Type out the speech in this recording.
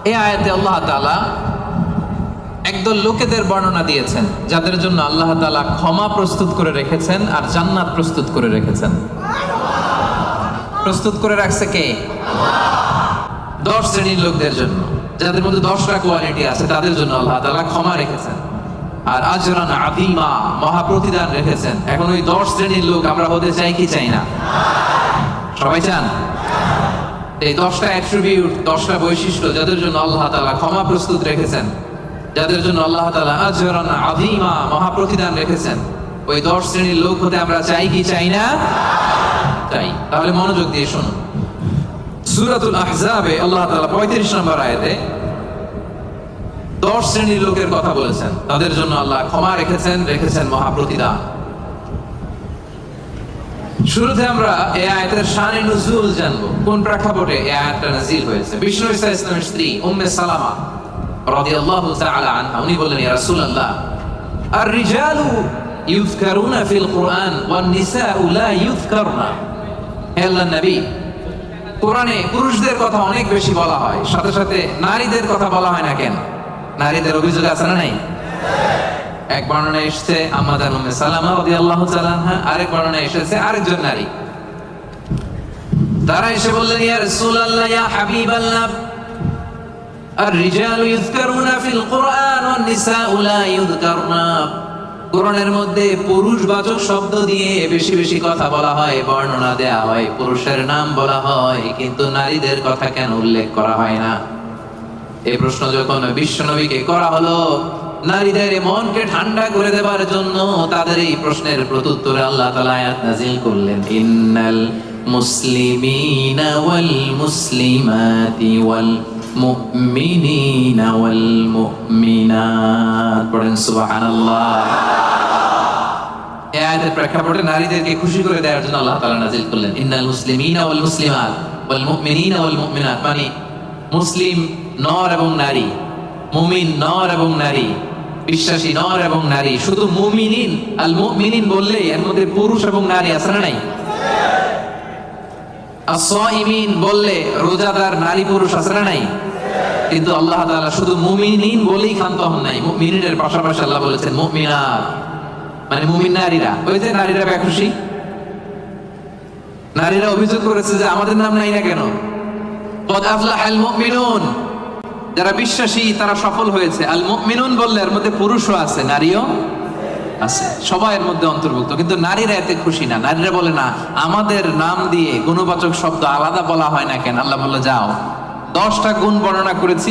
এই আয়াতে আল্লাহ তাআলা একদল লোকেদের বর্ণনা দিয়েছেন যাদের জন্য আল্লাহ তাআলা ক্ষমা প্রস্তুত করে রেখেছেন আর জান্নাত প্রস্তুত করে রেখেছেন। প্রস্তুত করে রাখছে কে? 10 শ্রেণীর লোকদের জন্য, যাদের মধ্যে 10টা কোয়ালিটি আছে, তাদের জন্য আল্লাহ তাআলা ক্ষমা রেখেছেন আর আজরান আযীমা, মহা প্রতিদান রেখেছেন। এখন ওই 10 শ্রেণীর লোক আমরা হতে চাই কি চাই না? সবাই চান? এই 10টা অ্যাট্রিবিউট, 10টা বৈশিষ্ট্য যাদের জন্য আল্লাহ তাআলা ক্ষমা প্রস্তুত রেখেছেন, যাদের জন্য আল্লাহ তাআলা আজরান আযীমা, মহা প্রতিদান রেখেছেন, ওই 10 শ্রেণীর লোক হতে আমরা চাই কি চাই না? চাই। তাহলে মনোযোগ দিয়ে শুনুন। সূরাতুল আহজাবে আল্লাহ তাআলা 35 নম্বর আয়াতে 10 শ্রেণীর লোকের কথা বলেছেন, তাদের জন্য আল্লাহ ক্ষমা রেখেছেন মহা প্রতিদান। শুরুতে আমরা এই আয়াতের শানে নুজুল জানবো, কোন প্রেক্ষাপটে এই আয়াতটা নাযিল হয়েছে। বিষ্ণু নবী সাল্লাল্লাহু আলাইহি ওয়াসাল্লামের স্ত্রী উম্মে সালামা রাদিয়াল্লাহু তাআলা আনহা, উনি বললেন, ইয়া রাসূলুল্লাহ, আর-রিজালু ইউযকারুনা ফিল কুরআন ওয়ান নিসাউ লা ইউযকারনা। হে আল্লাহর নবী, কোরআনে পুরুষদের কথা অনেক বেশি বলা হয়, সাথে সাথে নারীদের কথা বলা হয় না কেন? নারীদের অভিযোগ আছে না নাই? এক বর্ণনায় এসেছে আম্মা জান উম্মে সালামা রাদিয়াল্লাহু তাআলা আনহা, আরেক বর্ণনায় এসেছে আরেকজন নারী। তারা এসে বললেন, ইয়া রাসূলুল্লাহ, ইয়া হাবিবাল্লাহ, আর-রিজালু ইউযকারুনা ফিল কুরআন ওয়ান নিসাউ লা ইউযকারনা। কোরআনের মধ্যে পুরুষবাচক শব্দ দিয়ে বেশি বেশি কথা বলা হয়, বর্ণনা দেয়া হয়, পুরুষের নাম বলা হয়, কিন্তু নারীদের কথা কেন উল্লেখ করা হয় না? এই প্রশ্ন যখন বিশ্বনবীকে করা হলো, নারীদের মনকে ঠান্ডা করে দেবার জন্য তাদের এই প্রশ্নের প্রত্যুত্তরে আল্লাহ তাআলা আয়াত নাযিল করলেন, ইন্নাল মুসলিমিনা ওয়াল মুসলিমাতি ওয়াল মুমিনিনা ওয়াল মুমিনাত। পড়েন সুবহানাল্লাহ। এই আয়াতের প্রেক্ষাপটে নারীদেরকে খুশি করে দেওয়ার জন্য আল্লাহ তাআলা নাযিল করলেন, ইন্নাল মুসলিমিনা ওয়াল মুসলিমাত ওয়াল মুমিনিনা ওয়াল মুমিনাত। মানে মুসলিম নর এবং নারী, মুমিন নর এবং নারী, বিশ্বাসী নর এবং নারী। শুধু মুমিনিন, আল মুমিনিন বললে এর মধ্যে পুরুষ এবং নারী আছে না নাই? as-সাইমিন বললে রোজাদার নারী পুরুষ আছে না নাই? কিন্তু আল্লাহ তাআলা শুধু মুমিনিন বলেই ক্ষান্ত হন নাই। মুমিনের পাশাপাশি আল্লাহ বলেছেন মুমিনাত, মানে মুমিন নারীরা। ওই যে নারীরা বেখুশি, নারীরা অভিযোগ করেছে যে আমাদের নাম নাই না কেন? ক্বাদ আফলাহাল মুমিনুন, যারা বিশ্বাসী তারা সফল হয়েছে। আল মুমিনুন বললে এর মধ্যে পুরুষও আছে, নারীও আছে, সবাই এর মধ্যে অন্তর্ভুক্ত। কিন্তু নারীরা এতে খুশি না। নারীরা বলে, না, আমাদের নাম দিয়ে গুণবাচক শব্দ আলাদা বলা হয় না কেন? আল্লাহ বলল, যাও, 10টা গুণ বর্ণনা করেছি,